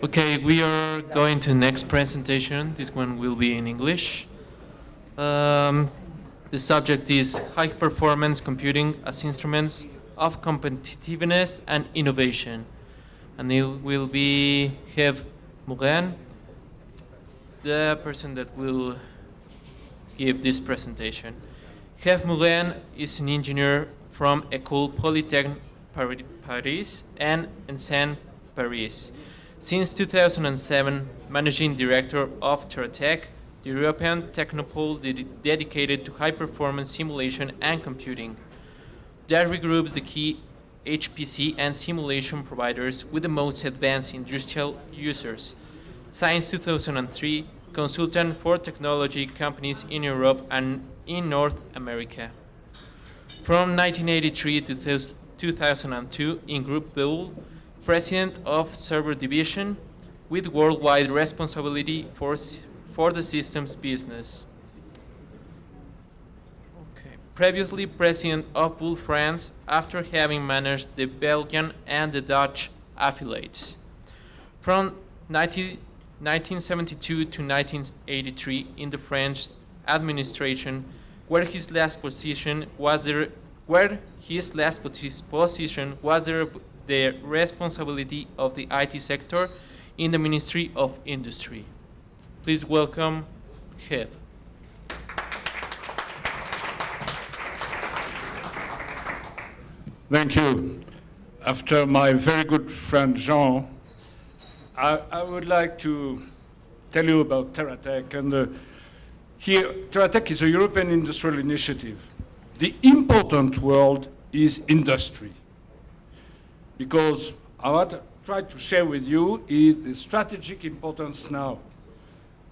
Okay, we are going to next presentation. This one will be in English. The subject is high performance computing as instruments of competitiveness and innovation. And it will be Herve, the person that will give this presentation. Herve is an engineer from École Polytechnique Paris and Enseignes Paris. Since 2007, managing director of Teratech, the European technopole dedicated to high-performance simulation and computing. That regroups the key HPC and simulation providers with the most advanced industrial users. Since 2003, consultant for technology companies in Europe and in North America. From 1983 to 2002, in Group Bull, President of Server Division, with worldwide responsibility for the systems business. Okay. Previously President of Bull France, after having managed the Belgian and the Dutch affiliates. From 1972 to 1983 in the French administration, where his last position was the responsibility of the IT sector in the Ministry of Industry. Please welcome Herve. Thank you. After my very good friend Jean, I would like to tell you about Teratech. And here, Teratech is a European industrial initiative. The important word is industry, because I want to try to share with you is the strategic importance now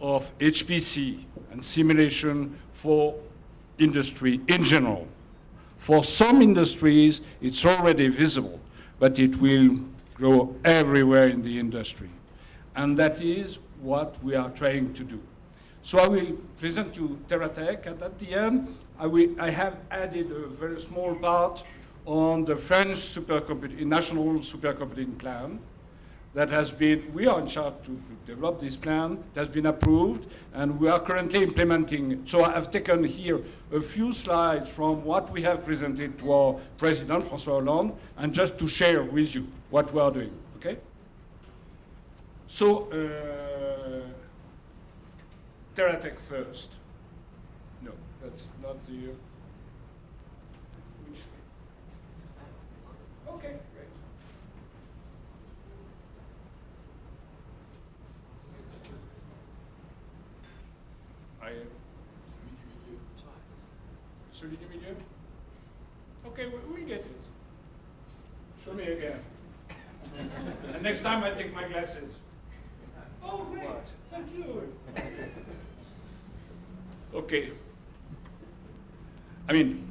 of HPC and simulation for industry in general. For some industries, it's already visible, but it will grow everywhere in the industry. And that is what we are trying to do. So I will present you Teratech, and at the end, I have added a very small part on the French national supercomputing plan that has been, we are in charge to develop this plan, it has been approved, and we are currently implementing it. So I've taken here a few slides from what we have presented to our President, François Hollande, and just to share with you what we are doing, okay? So, Teratech first. No, that's not the... Okay, great. Celui du milieu? Okay, we'll get it. Show me again. And next time I take my glasses. Oh, great. Thank you. Okay. I mean,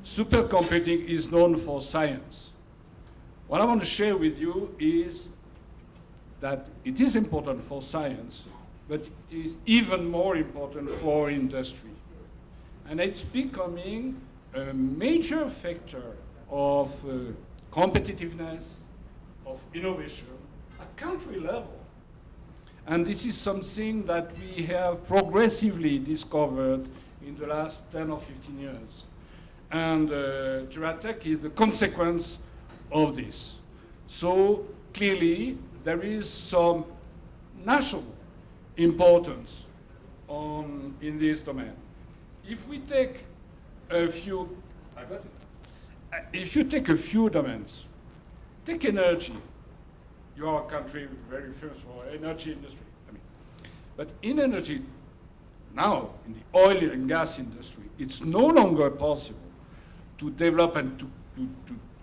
supercomputing is known for science. What I want to share with you is that it is important for science, but it is even more important for industry. And it's becoming a major factor of competitiveness, of innovation at country level. And this is something that we have progressively discovered in the last 10 or 15 years. And Teratech is the consequence of this. So clearly, there is some national importance in this domain. If we take a few, if you take a few domains, take energy. You are a country very famous for energy industry. But in energy, now in the oil and gas industry, it's no longer possible to develop and to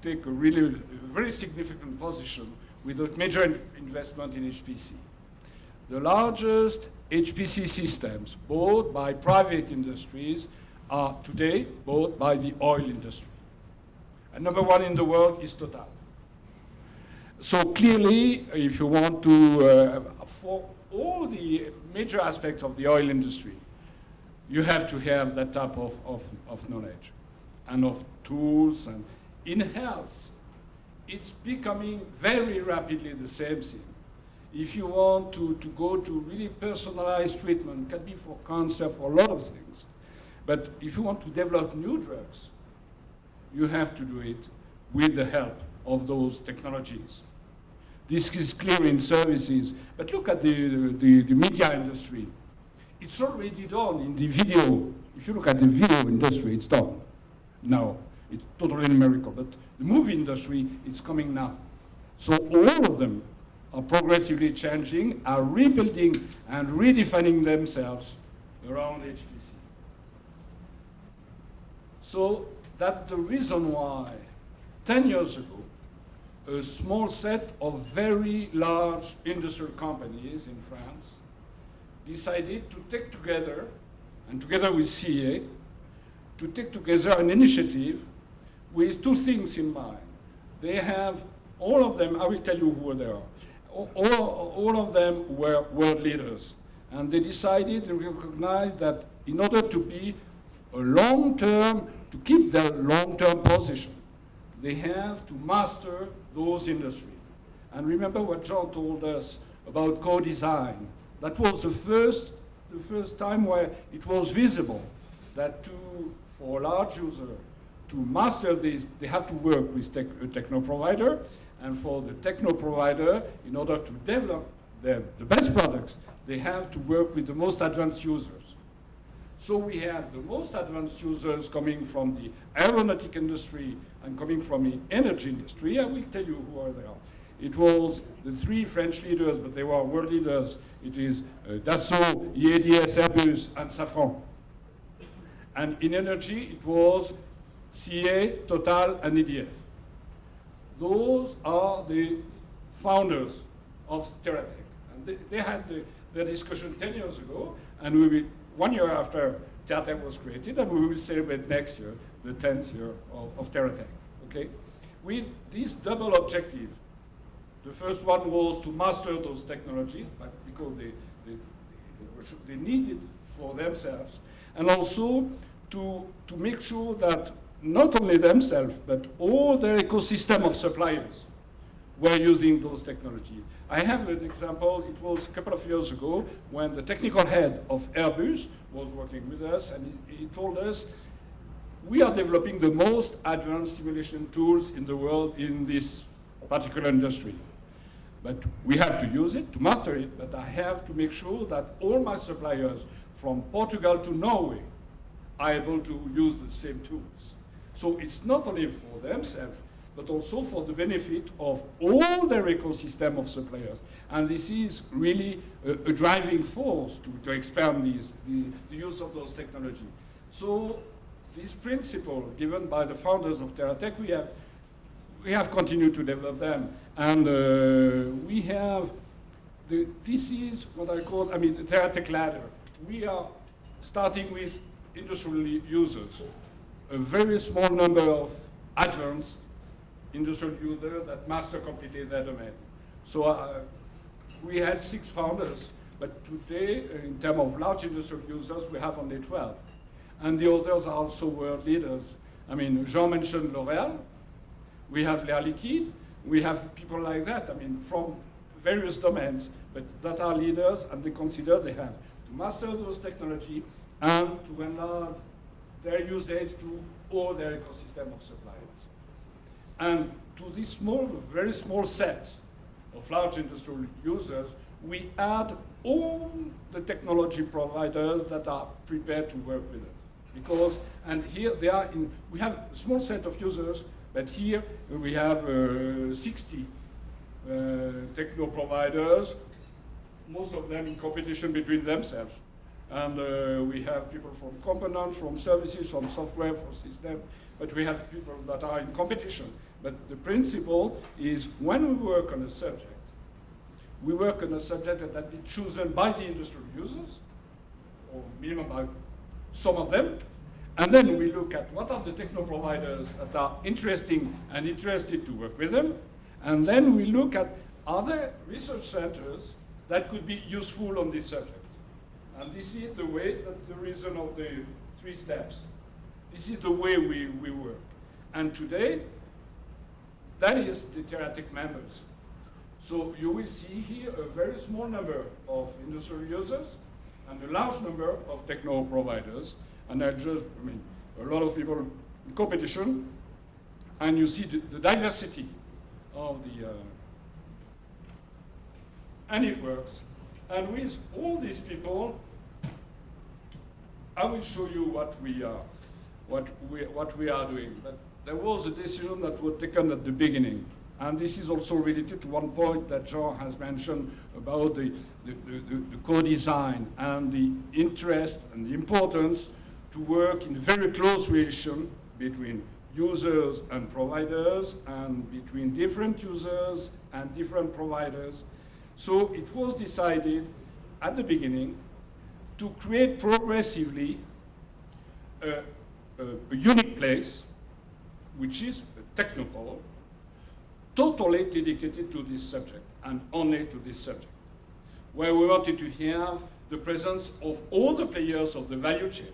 take a really very significant position without major investment in HPC. The largest HPC systems bought by private industries are today bought by the oil industry. And number one in the world is Total. So clearly, if you want to, for all the major aspects of the oil industry, you have to have that type of knowledge and of tools. And in health, it's becoming very rapidly the same thing. if you want to go to really personalized treatment, can be for cancer, for a lot of things. But if you want to develop new drugs, you have to do it with the help of those technologies. This is clear in services, but look at the media industry. It's already done in the video. If you look at the video industry, it's done now. It's totally numerical, but the movie industry, it's coming now. So all of them are progressively changing, are rebuilding and redefining themselves around HPC. So that's the reason why 10 years ago, a small set of very large industrial companies in France decided to take together, and together with CA, to take together an initiative with two things in mind. They have, all of them, I will tell you who they are, all of them were world leaders. And they decided to recognize that in order to be a long-term, to keep their long-term position, they have to master those industries. And remember what Jean told us about co-design. That was the first time where it was visible that for a large user to master this, they have to work with a techno provider, and for the techno provider, in order to develop the best products, they have to work with the most advanced users. So we have the most advanced users coming from the aeronautic industry and coming from the energy industry. I will tell you who are they are. It was the three French leaders, but they were world leaders. It is Dassault, EADS, Airbus, and Safran. And in energy, it was CA, Total, and EDF. Those are the founders of Teratech. And they had their discussion 10 years ago, and we will, 1 year after Teratech was created, and we will celebrate next year the 10th year of Teratech, okay? With this double objective. The first one was to master those technologies, because they need it for themselves, and also to make sure that not only themselves, but all their ecosystem of suppliers were using those technologies. I have an example. It was a couple of years ago when the technical head of Airbus was working with us, and he told us, we are developing the most advanced simulation tools in the world in this particular industry. But we have to use it, to master it, but I have to make sure that all my suppliers from Portugal to Norway are able to use the same tools. So it's not only for themselves, but also for the benefit of all their ecosystem of suppliers. And this is really a driving force to expand the use of those technologies. So this principle given by the founders of Teratech, we have continued to develop them. And we have, this is what I call, the Teratech ladder. We are starting with industrial users, a very small number of advanced industrial users that master completely their domain. So we had 6 founders, but today, in terms of large industrial users, we have only 12. And the others are also world leaders. Jean mentioned L'Oréal. We have L'Air Liquide. We have people like that, from various domains, but that are leaders, and they consider they have to master those technology and to enlarge their usage to all their ecosystem of suppliers. And to this very small set of large industrial users, we add all the technology providers that are prepared to work with us. And here they are we have a small set of users, but here we have 60 techno providers, most of them in competition between themselves. And we have people from components, from services, from software, from system, but we have people that are in competition. But the principle is when we work on a subject, we work on a subject that has been chosen by the industrial users, or minimum by some of them, and then we look at what are the techno providers that are interested to work with them, and then we look at other research centers that could be useful on this subject. And this is the way, that's the reason of the 3 steps. This is the way we work. And today, that is the Teratech members. So you will see here a very small number of industrial users and a large number of techno providers. And a lot of people in competition. And you see the diversity of the, and it works. And with all these people, I will show you what we are doing. But there was a decision that was taken at the beginning. And this is also related to one point that Jean has mentioned about the co-design and the interest and the importance to work in a very close relation between users and providers and between different users and different providers. So it was decided at the beginning to create progressively a unique place, which is a technopole, totally dedicated to this subject and only to this subject, where we wanted to have the presence of all the players of the value chain.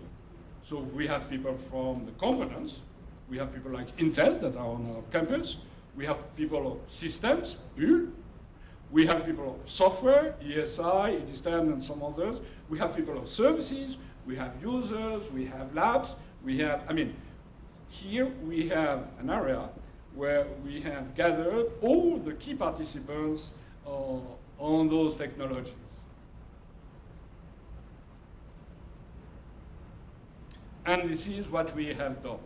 So we have people from the components, we have people like Intel that are on our campus, we have people of systems, Bull, we have people of software, ESI, Edistan, and some others, we have people of services, we have users, we have labs, we have, here we have an area where we have gathered all the key participants on those technologies. And this is what we have done.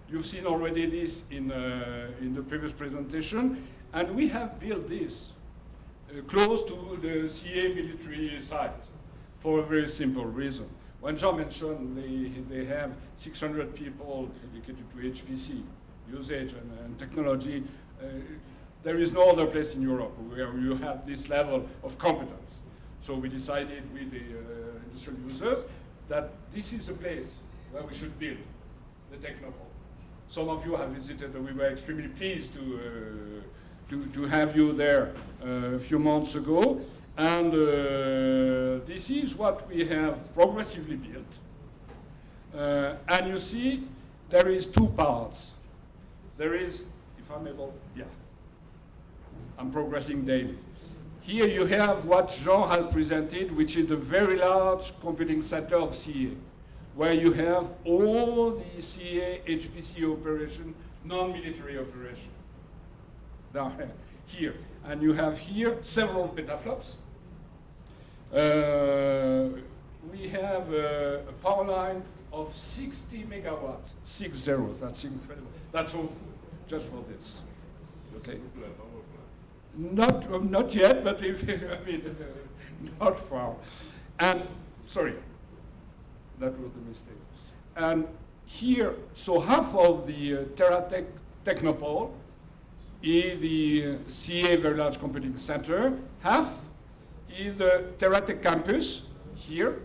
You've seen already this in the previous presentation, and we have built this close to the CA military site for a very simple reason. When Jean mentioned they have 600 people dedicated to HPC usage and technology, there is no other place in Europe where you have this level of competence. So we decided with the industrial users that this is the place where we should build the technopole. Some of you have visited, and we were extremely pleased to have you there a few months ago. And this is what we have progressively built. And you see, there is two parts. There is, if I'm able, yeah, I'm progressing daily. Here you have what Jean had presented, which is the very large computing center of CA, where you have all the CA HPC operation, non-military operation. Down here. And you have here several petaflops. We have a power line of 60 megawatts, 60, that's incredible. That's all just for this. Okay. Not yet, but if not far. And sorry, that was the mistake. And here, so half of the TerraTech Technopole is the CA Very Large Computing Center. Half is the TerraTech campus here,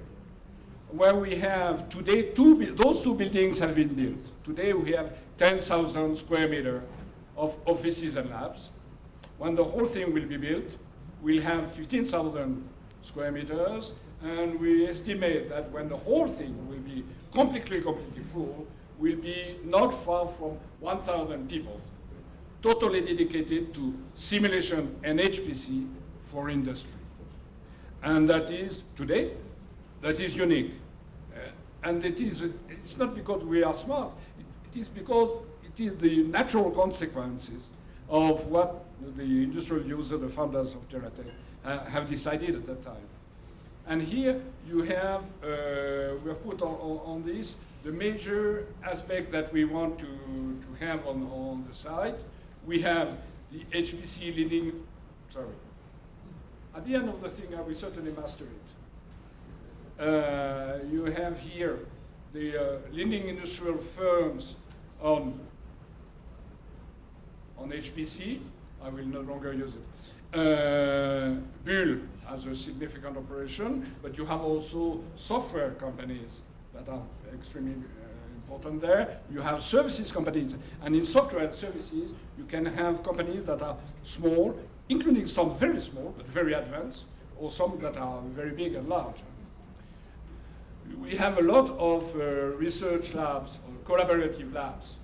where we have today those two buildings have been built. Today we have 10,000 square meters of offices and labs. When the whole thing will be built, we'll have 15,000 square meters, and we estimate that when the whole thing will be completely full, will be not far from 1,000 people, totally dedicated to simulation and HPC for industry. And that is, today, that is unique. And it's not because we are smart, it is because it is the natural consequences of what the industrial users, the founders of TerraTech, have decided at that time. And here you have, we have put on this the major aspect that we want to have on the site. We have the HPC leading, sorry. At the end of the thing, I will certainly master it. You have here the leading industrial firms on HPC. I will no longer use it. Bull has a significant operation, but you have also software companies that are extremely important there. You have services companies, and in software and services, you can have companies that are small, including some very small, but very advanced, or some that are very big and large. We have a lot of research labs, or collaborative labs.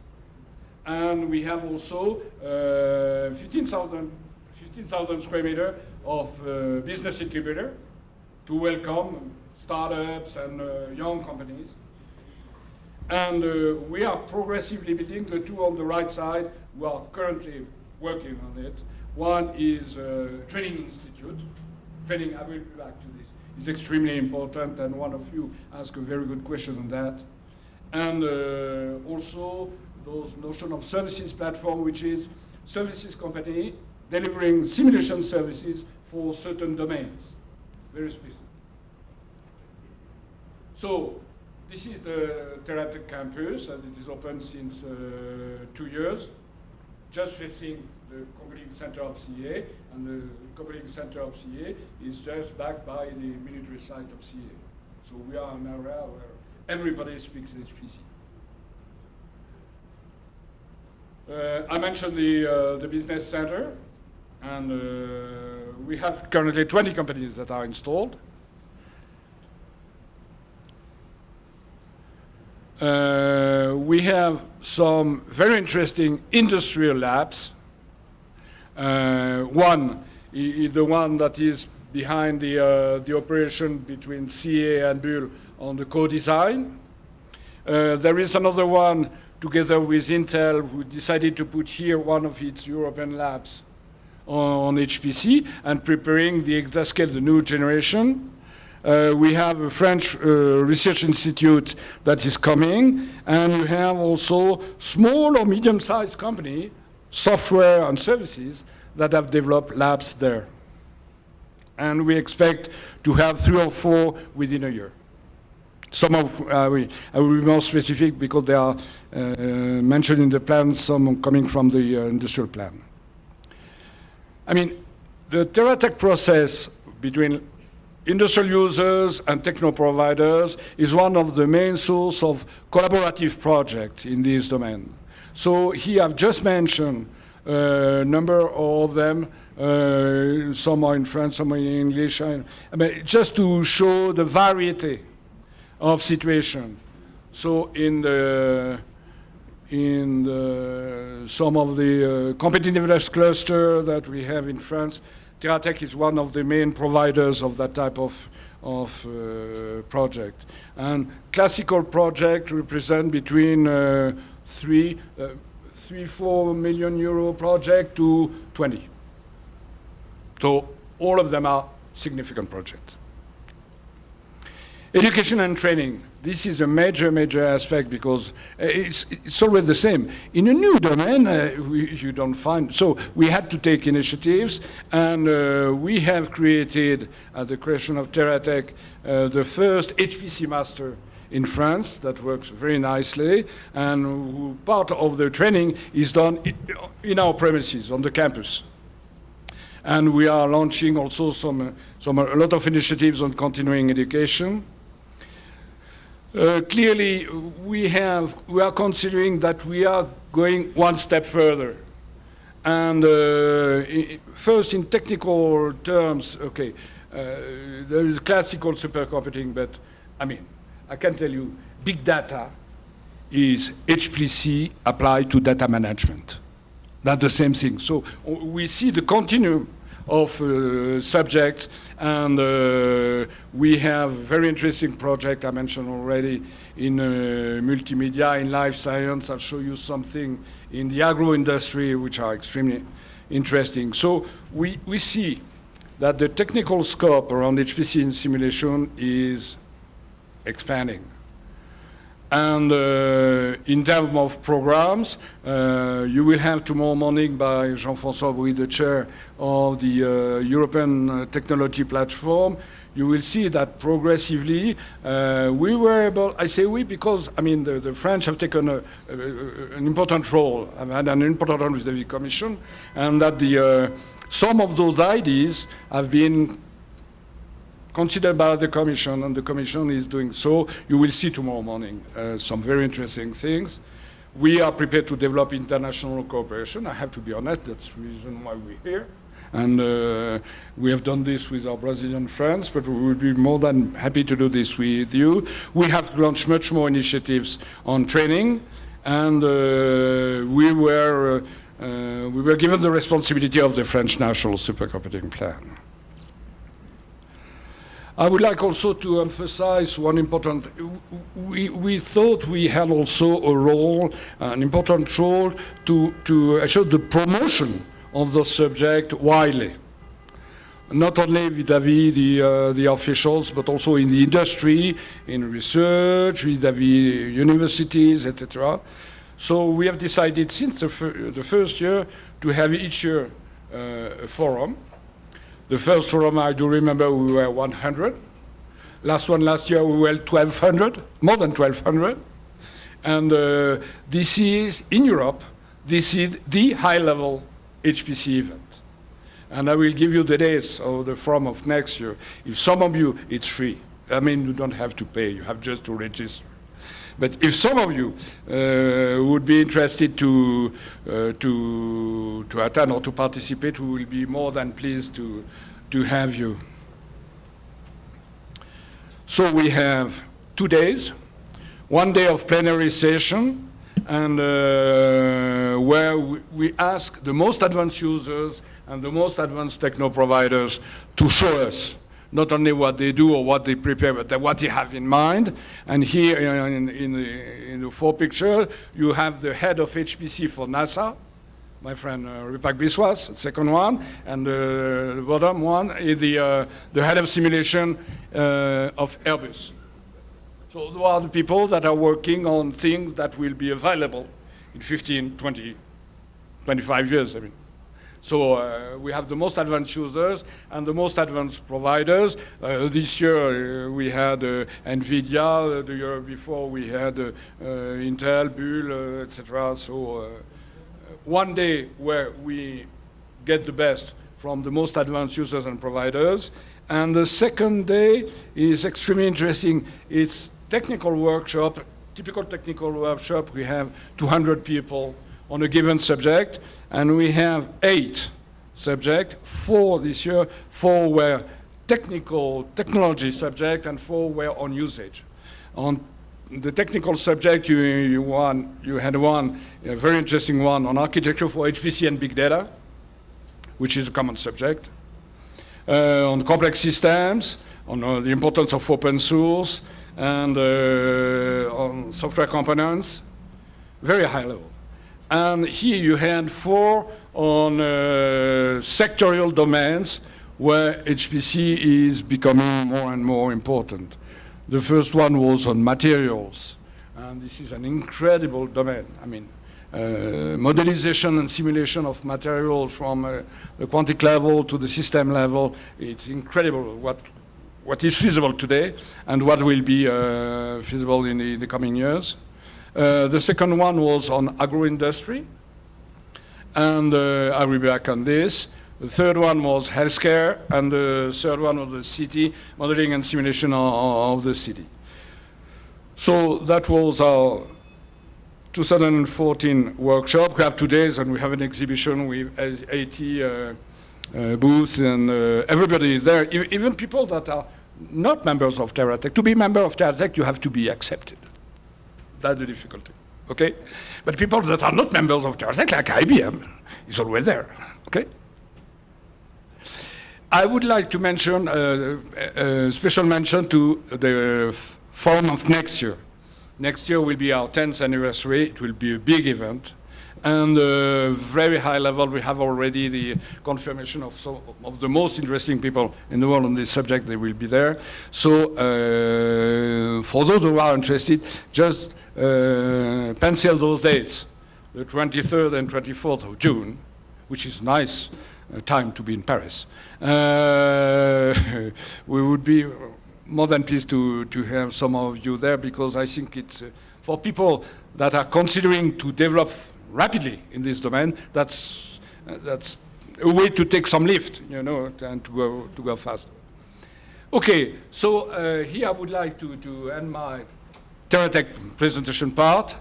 And we have also 15,000 15,000 square meter of business incubator to welcome startups and young companies. And we are progressively building the two on the right side. We are currently working on it. One is a training institute. Training, I will be back to this, is extremely important, and one of you asked a very good question on that. And also those notion of services platform, which is services company delivering simulation services for certain domains, very specific. So this is the Terratech campus, and it is open since 2 years, just facing the computing center of CA, and the computing center of CA is just backed by the military site of CA. So we are in an area where everybody speaks HPC. I mentioned the business center, and we have currently 20 companies that are installed. We have some very interesting industrial labs. One is the one that is behind the operation between CA and Bull on the co-design. There is another one together with Intel who decided to put here one of its European labs on HPC and preparing the exascale, the new generation. We have a French research institute that is coming, and we have also small or medium-sized company, software and services, that have developed labs there. And we expect to have 3 or 4 within a year. Some of, I will be more specific because they are mentioned in the plan, some coming from the industrial plan. I mean, the Terratech process between industrial users and techno providers is one of the main sources of collaborative projects in this domain. So here I've just mentioned a number of them. Some are in French, some are in English. I mean, just to show the variety of situation. So in some of the competitiveness cluster that we have in France, Terratech is one of the main providers of that type of project. And classical project represent between 3-4 million euro project to 20. So all of them are significant projects. Education and training. This is a major, major aspect because it's always the same. In a new domain, you don't find, so we had to take initiatives, and we have created, at the creation of Terratech, the first HPC master in France that works very nicely, and part of the training is done in our premises, on the campus. And we are launching also a lot of initiatives on continuing education. Clearly, we are considering that we are going one step further. And first, in technical terms, okay, there is classical supercomputing, but I mean, I can tell you, big data is HPC applied to data management. That's the same thing. So we see the continuum of subjects, and we have very interesting project I mentioned already in multimedia, in life science. I'll show you something in the agro industry which are extremely interesting. So we see that the technical scope around HPC and simulation is expanding. And in terms of programs, you will have tomorrow morning by Jean-François Bouy, the chair of the European Technology Platform, you will see that progressively we were able, I say we because, I mean, the French have taken an important role, have had an important role with the Commission, and that some of those ideas have been considered by the Commission, and the Commission is doing so. You will see tomorrow morning some very interesting things. We are prepared to develop international cooperation. I have to be honest, that's the reason why we're here. And we have done this with our Brazilian friends, but we will be more than happy to do this with you. We have launched much more initiatives on training, and we were given the responsibility of the French National Supercomputing Plan. I would like also to emphasize one important, we thought we had also a role, an important role to assure the promotion of the subject widely. Not only vis-à-vis the officials, but also in the industry, in research, vis-à-vis universities, etc. So we have decided since the first year to have each year a forum. The first forum, I do remember, we were 100. Last year, we were 1,200, more than 1,200. And this is, in Europe, this is the high-level HPC event. And I will give you the dates of the forum of next year. If some of you, it's free. I mean, you don't have to pay. You have just to register. But if some of you would be interested to attend or to participate, we will be more than pleased to have you. So we have 2 days, 1 day of plenary session, and where we ask the most advanced users and the most advanced techno providers to show us not only what they do or what they prepare, but what they have in mind. And here in the 4 pictures, you have the head of HPC for NASA, my friend Rupak Biswas, the second one, and the bottom one is the head of simulation of Herve. So those are the people that are working on things that will be available in 15, 20, 25 years, I mean. So we have the most advanced users and the most advanced providers. This year we had NVIDIA. The year before we had Intel, Bull, etc. So 1 day where we get the best from the most advanced users and providers. And the second day is extremely interesting. It's technical workshop, typical technical workshop. We have 200 people on a given subject, and we have 8 subjects, 4 this year, 4 were technology subject, and 4 were on usage. On the technical subject, you had one, a very interesting one on architecture for HPC and big data, which is a common subject. On complex systems, on the importance of open source, and on software components, very high level. And here you had 4 on sectorial domains where HPC is becoming more and more important. The first one was on materials, and this is an incredible domain. I mean, modelization and simulation of materials from the quantic level to the system level. It's incredible what is feasible today and what will be feasible in the coming years. The second one was on agro-industry, and I will be back on this. The third one was healthcare, and the third one was the city, modeling and simulation of the city. So that was our 2014 workshop. We have 2 days, and we have an exhibition with 80 booths, and everybody is there, even people that are not members of TerraTech. To be a member of TerraTech, you have to be accepted. That's the difficulty, okay? But people that are not members of TerraTech, like IBM, is always there, okay? I would like to mention a special mention to the forum of next year. Next year will be our 10th anniversary. It will be a big event. And very high level, we have already the confirmation of some of the most interesting people in the world on this subject. They will be there. So for those who are interested, just pencil those dates, the 23rd and 24th of June, which is nice time to be in Paris. We would be more than pleased to have some of you there, because I think it's for people that are considering to develop rapidly in this domain, that's a way to take some lift, you know, and to go fast. Okay, so here I would like to end my TerraTech presentation part.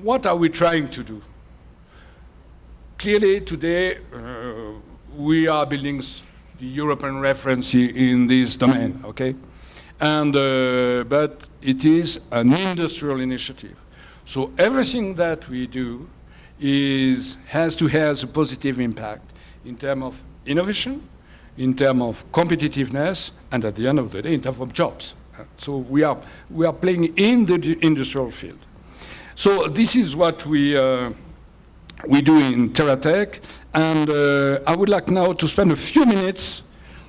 What are we trying to do? Clearly today we are building the European reference in this domain, okay? And but it is an industrial initiative. So everything that we do has to have a positive impact in terms of innovation, in terms of competitiveness, and at the end of the day, in terms of jobs. So we are playing in the industrial field. So this is what we do in TerraTech, and I would like now to spend a few minutes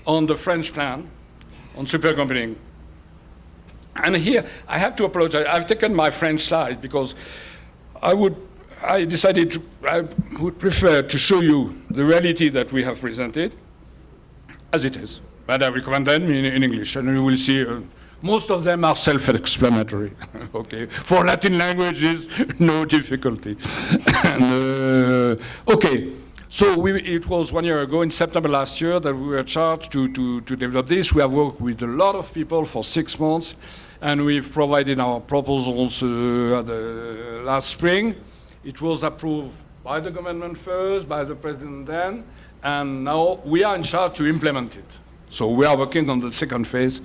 on the French plan on supercomputing. And here I have to apologize. I've taken my French slide because I would prefer to show you the reality that we have presented as it is. But I recommend them in English, and you will see most of them are self-explanatory. Okay, for Latin languages, no difficulty. And, okay, so it was 1 year ago, in September last year, that we were charged to develop this. We have worked with a lot of people for 6 months, and we've provided our proposals the last spring. It was approved by the government first, by the president then, and now we are in charge to implement it. So we are working on the second phase.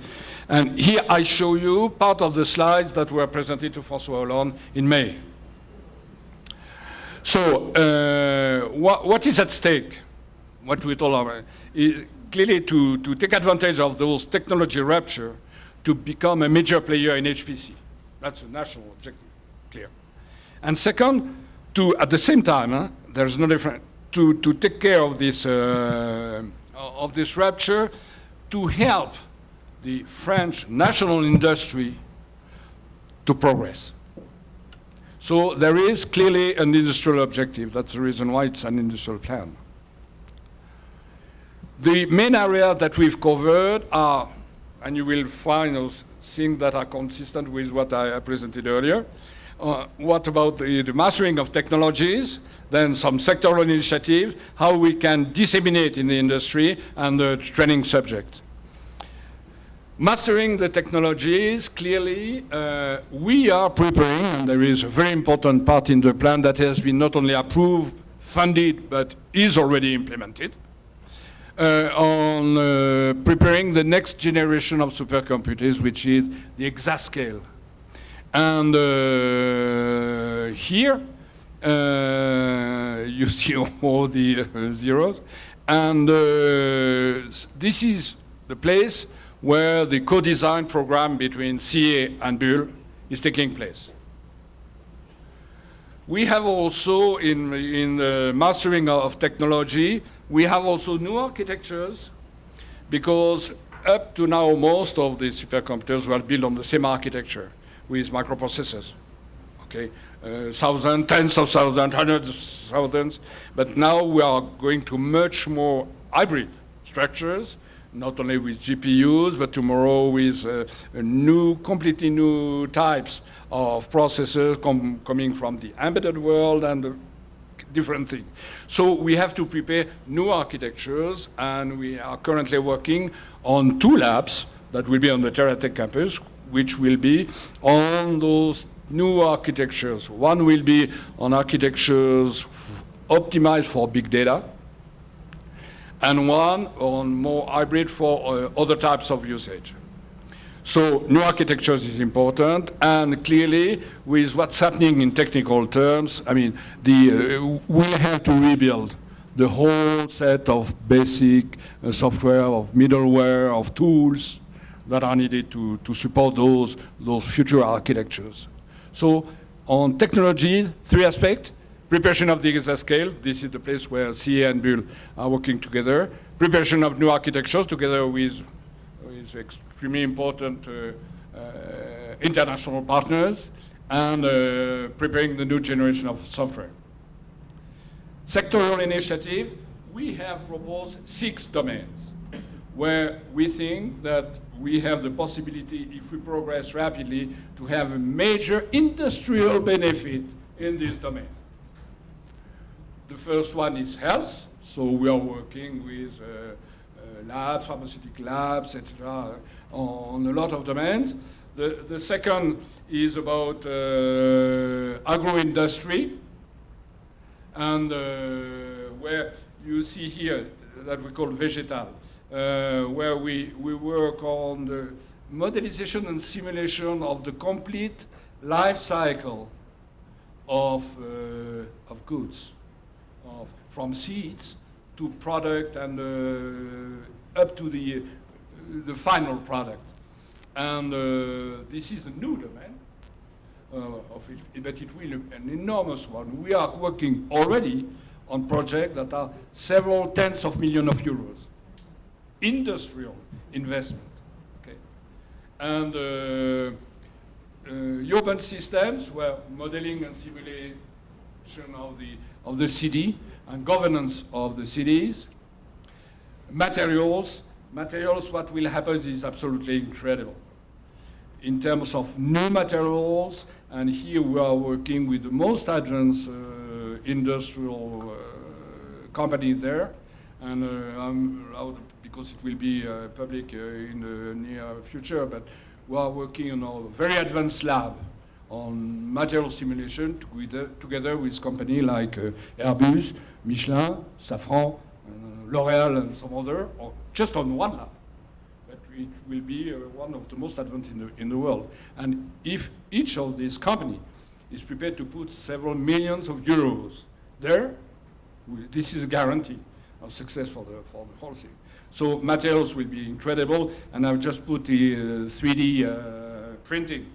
And here I show you part of the slides that were presented to François Hollande in May. So what is at stake? What we told our is clearly to take advantage of those technology rupture to become a major player in HPC. That's a national objective, clear. And second, at the same time, there's no difference, to take care of this rupture, to help the French national industry to progress. So there is clearly an industrial objective. That's the reason why it's an industrial plan. The main areas that we've covered are, and you will find those things that are consistent with what I presented earlier. What about the mastering of technologies, then some sectoral initiatives, how we can disseminate in the industry, and the training subject. Mastering the technologies, clearly, we are preparing, and there is a very important part in the plan that has been not only approved, funded, but is already implemented, on preparing the next generation of supercomputers, which is the exascale. And here, you see all the zeros. And this is the place where the co-design program between CA and Bull is taking place. We have also, in the mastering of technology, we have also new architectures, because up to now, most of the supercomputers were built on the same architecture with microprocessors. Okay, thousands, tens of thousands, hundreds of thousands, but now we are going to much more hybrid structures, not only with GPUs, but tomorrow with completely new types of processors coming from the embedded world and different things. So we have to prepare new architectures, and we are currently working on 2 labs that will be on the TerraTech campus, which will be on those new architectures. One will be on architectures optimized for big data, and one on more hybrid for other types of usage. So new architectures is important, and clearly with what's happening in technical terms, I mean, we have to rebuild the whole set of basic software, of middleware, of tools that are needed to support those future architectures. So on technology, 3 aspects. Preparation of the exascale. This is the place where CA and Bull are working together. Preparation of new architectures together with extremely important international partners, and preparing the new generation of software. Sectoral initiative, we have proposed 6 domains where we think that we have the possibility, if we progress rapidly, to have a major industrial benefit in this domain. The first one is health, so we are working with labs, pharmaceutical labs, etc., on a lot of domains. The second is about agro-industry, and where you see here that we call vegetal, where we work on the modelization and simulation of the complete life cycle of goods, from seeds to product and up to the final product. And this is a new domain of it, but it will be an enormous one. We are working already on projects that are several tens of millions of euros, industrial investment. Okay, and urban systems, where modeling and simulation of the city and governance of the cities. Materials, what will happen is absolutely incredible. In terms of new materials, and here we are working with the most advanced industrial company there, and because it will be public in the near future, but we are working on a very advanced lab on material simulation together with companies like Airbus, Michelin, Safran, L'Oréal, and some other, or just on one lab. But it will be one of the most advanced in the world. And if each of these companies is prepared to put several millions of euros there, this is a guarantee of success for the whole thing. So materials will be incredible, and I've just put the 3D printing.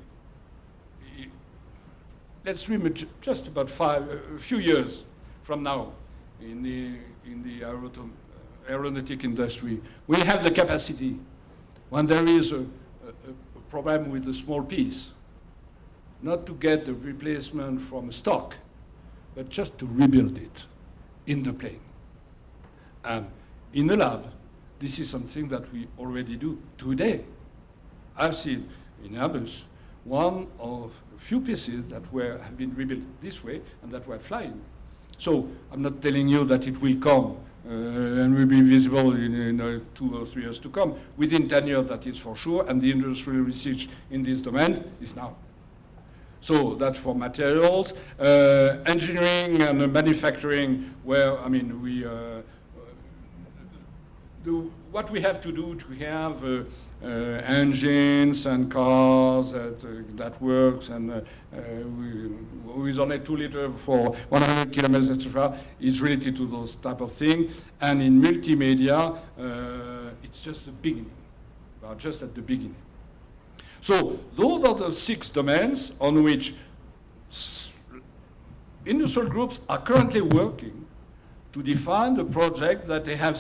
Let's dream just about a few years from now in the aeronautic industry. We have the capacity, when there is a problem with a small piece, not to get the replacement from stock, but just to rebuild it in the plane. And in the lab, this is something that we already do today. I've seen in Airbus one of a few pieces that have been rebuilt this way and that were flying. So I'm not telling you that it will come and will be visible in 2 or 3 years to come. Within 10 years, that is for sure, and the industrial research in this domain is now. So that's for materials. Engineering and manufacturing, where, I mean, what we have to do to have engines and cars that works, and with only 2 liters for 100 kilometers, etc., is related to those type of things. And in multimedia, it's just the beginning. We are just at the beginning. So those are the 6 domains on which industrial groups are currently working to define the project that they have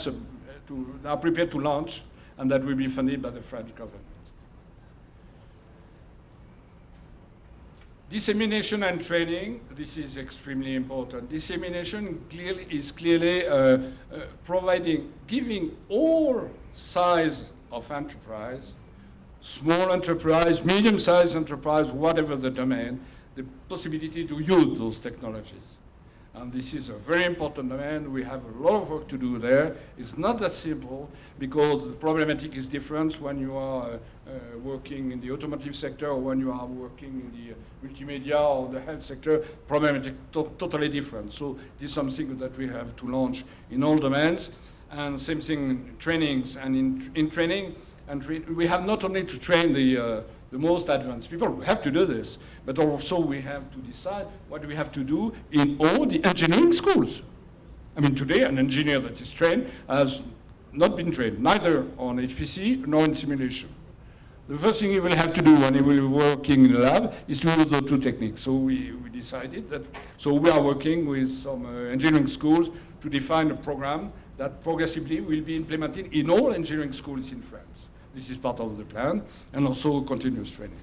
are prepared to launch, and that will be funded by the French government. Dissemination and training, this is extremely important. Dissemination is clearly giving all size of enterprise, small enterprise, medium-sized enterprise, whatever the domain, the possibility to use those technologies. And this is a very important domain. We have a lot of work to do there. It's not that simple, because the problematic is different when you are working in the automotive sector or when you are working in the multimedia or the health sector. Problematic totally different. So this is something that we have to launch in all domains. And same thing in trainings. And in training, we have not only to train the most advanced people. We have to do this, but also we have to decide what we have to do in all the engineering schools. I mean, today an engineer that is trained has not been trained, neither on HPC nor in simulation. The first thing he will have to do when he will be working in the lab is to use those 2 techniques. So we decided that, so we are working with some engineering schools to define a program that progressively will be implemented in all engineering schools in France. This is part of the plan, and also continuous training.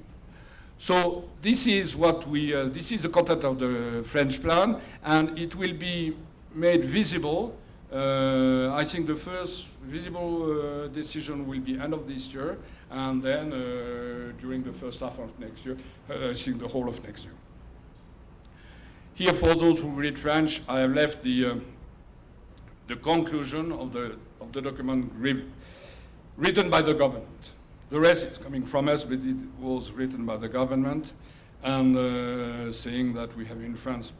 So this is what this is the content of the French plan, and it will be made visible. I think the first visible decision will be end of this year, and then during the first half of next year, I think the whole of next year. Here, for those who read French, I have left the conclusion of the document written by the government. The rest is coming from us, but it was written by the government, and saying that we have in France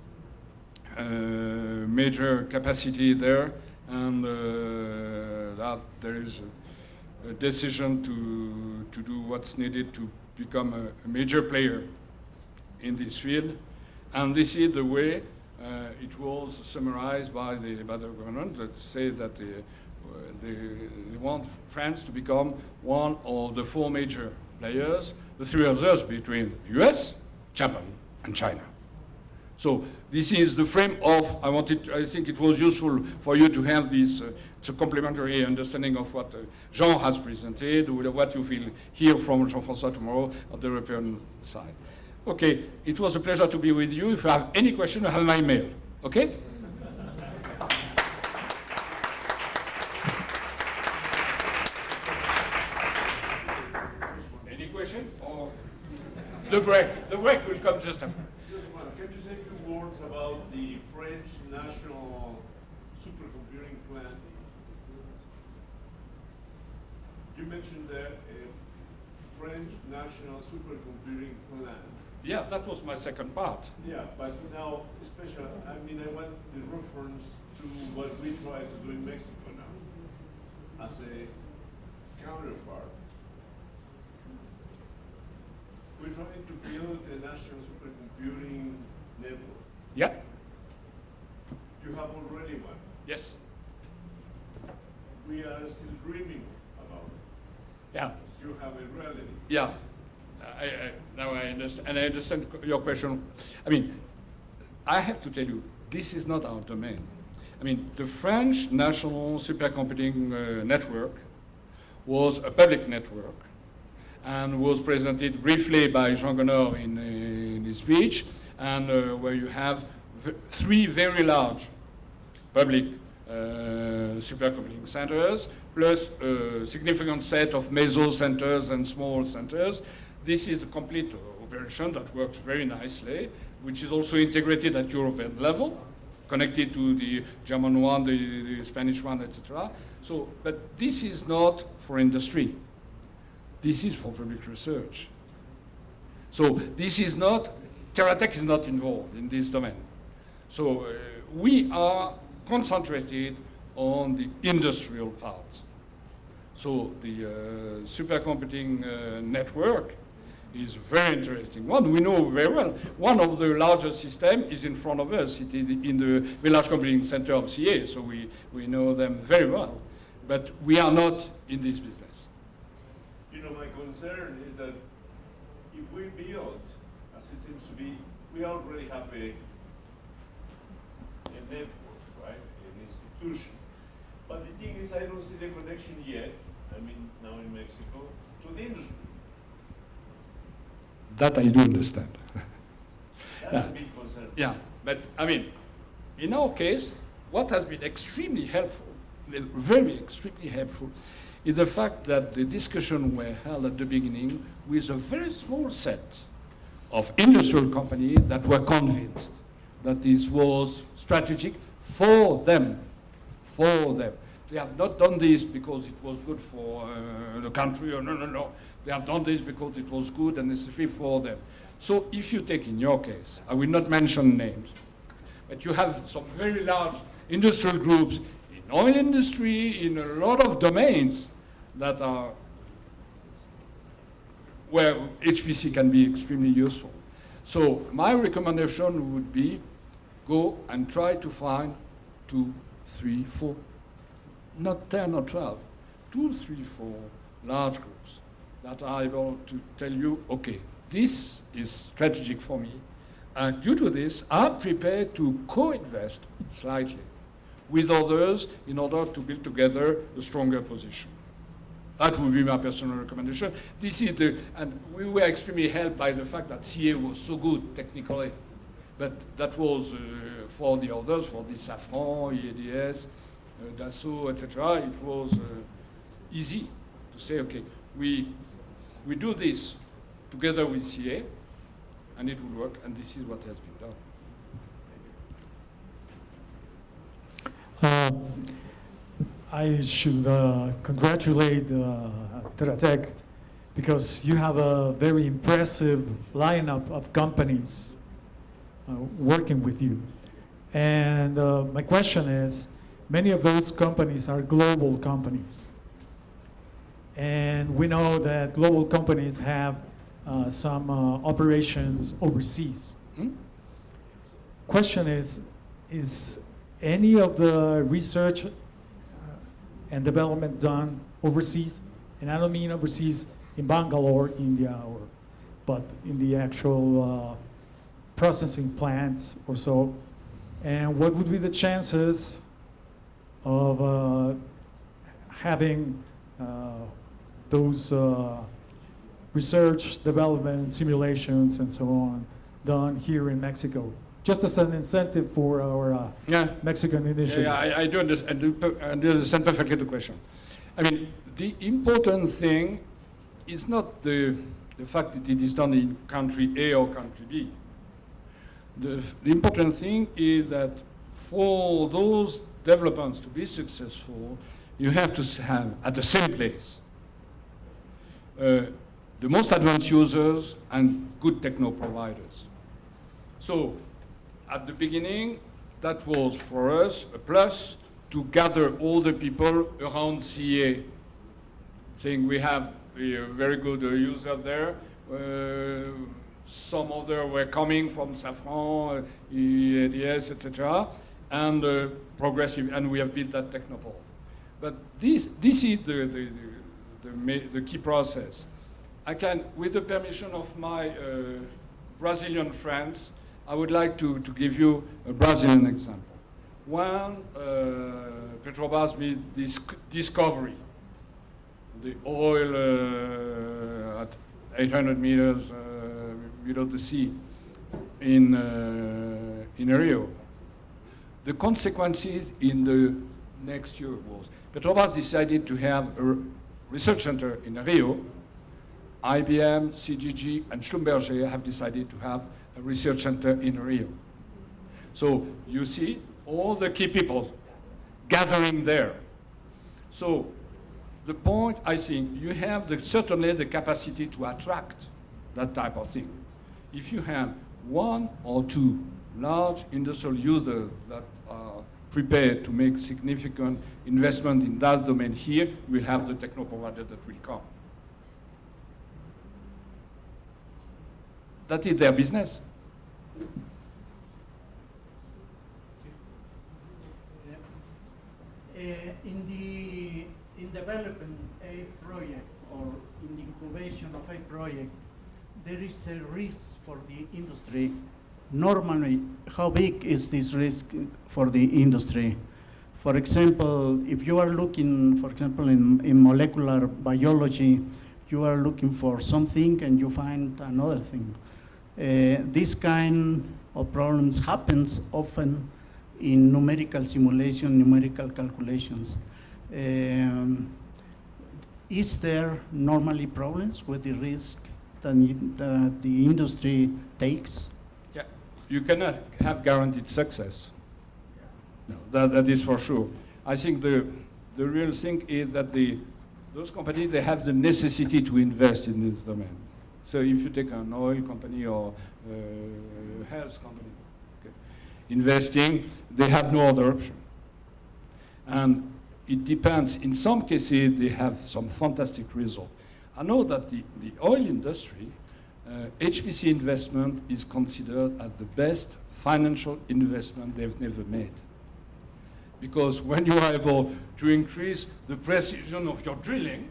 major capacity there, and that there is a decision to do what's needed to become a major player in this field. And this is the way it was summarized by the government that say that they want France to become one of the 4 major players, the 3 others between US, Japan, and China. So this is the frame of, I think it was useful for you to have this complementary understanding of what Jean has presented, what you will hear from Jean-François tomorrow on the European side. Okay, it was a pleasure to be with you. If you have any question, I have my mail, okay? Any question? Or the break? The break will come just after. Can you say a few words about the French national supercomputing plan? You mentioned there a French national supercomputing plan. Yeah, that was my second part. Yeah, but now, especially, I mean, I want the reference to what we try to do in Mexico now as a counterpart. We're trying to build a national supercomputing network. Yeah. You have already one. Yes. We are still dreaming about it. Yeah. You have a reality. Yeah. Now I understand, and I understand your question. I mean, I have to tell you, this is not our domain. I mean, the French National Supercomputing Network was a public network and was presented briefly by Jean Gonor in his speech, and where you have 3 very large public supercomputing centers, plus a significant set of meso centers and small centers. This is a complete operation that works very nicely, which is also integrated at European level, connected to the German one, the Spanish one, etc. So, but this is not for industry. This is for public research. So this is not, Teratech is not involved in this domain. So we are concentrated on the industrial part. So the supercomputing network is a very interesting one. We know very well. One of the largest systems is in front of us. It is in the very large computing center of CA, so we know them very well. But we are not in this business. You know, my concern is that if we build, as it seems to be, we already have a network, right? An institution. But the thing is, I don't see the connection yet, I mean, now in Mexico, to the industry. That I do understand. That's a big concern. Yeah, but I mean, in our case, what has been extremely helpful, very extremely helpful, is the fact that the discussion were held at the beginning with a very small set of industrial companies that were convinced that this was strategic for them. For them. They have not done this because it was good for the country, or no. They have done this because it was good and necessary for them. So if you take in your case, I will not mention names, but you have some very large industrial groups in oil industry, in a lot of domains that are where HPC can be extremely useful. So my recommendation would be go and try to find 2, 3, 4, not 10 or 12, 2, 3, 4 large groups that are able to tell you, okay, this is strategic for me, and due to this, I'm prepared to co-invest slightly with others in order to build together a stronger position. That would be my personal recommendation. This is and we were extremely helped by the fact that CA was so good technically, but that was for the others, for the Safran, EADS, Dassault, etc. It was easy to say, okay, we do this together with CA, and it will work, and this is what has been done. I should congratulate Teratech because you have a very impressive lineup of companies working with you. And my question is, many of those companies are global companies. And we know that global companies have some operations overseas. question is any of the research and development done overseas? And I don't mean overseas in Bangalore, India, but in the actual processing plants or so. And what would be the chances of having those research, development, simulations, and so on done here in Mexico? Just as an incentive for our Mexican initiative. Yeah, I do understand perfectly the question. I mean, the important thing is not the fact that it is done in country A or country B. The important thing is that for those developments to be successful, you have to have, at the same place, the most advanced users and good techno providers. So, at the beginning, that was for us a plus to gather all the people around CA, saying we have a very good user there. Some other were coming from Safran, EADS, etc., and progressive, and we have built that technopole. But this is the key process. I can, with the permission of my Brazilian friends, I would like to give you a Brazilian example. When Petrobras made this discovery, the oil at 800 meters below the sea in Rio, the consequences in the next year was Petrobras decided to have a research center in Rio. IBM, CGG, and Schlumberger have decided to have a research center in Rio. So you see all the key people gathering there. So the point, I think, you have certainly the capacity to attract that type of thing. If you have one or two large industrial users that are prepared to make significant investment in that domain here, you will have the techno provider that will come. That is their business. In developing a project or in the incubation of a project, there is a risk for the industry. Normally, how big is this risk for the industry? For example, if you are looking, for example, in molecular biology, you are looking for something and you find another thing. This kind of problems happens often in numerical simulation, numerical calculations. Is there normally problems with the risk that the industry takes? Yeah, you cannot have guaranteed success. No, that is for sure. I think the real thing is that those companies, they have the necessity to invest in this domain. So if you take an oil company or health company, okay, investing, they have no other option. And it depends. In some cases, they have some fantastic results. I know that the oil industry, HPC investment is considered as the best financial investment they've never made. Because when you are able to increase the precision of your drilling,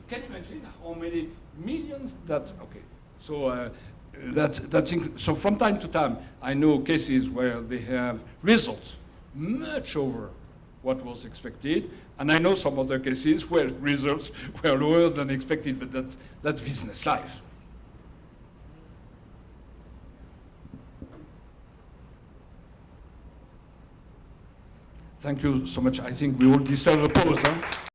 can you imagine how many millions that, okay. So so from time to time, I know cases where they have results much over what was expected, and I know some other cases where results were lower than expected, but that's business life. Thank you so much. I think we all deserve a pause. Huh?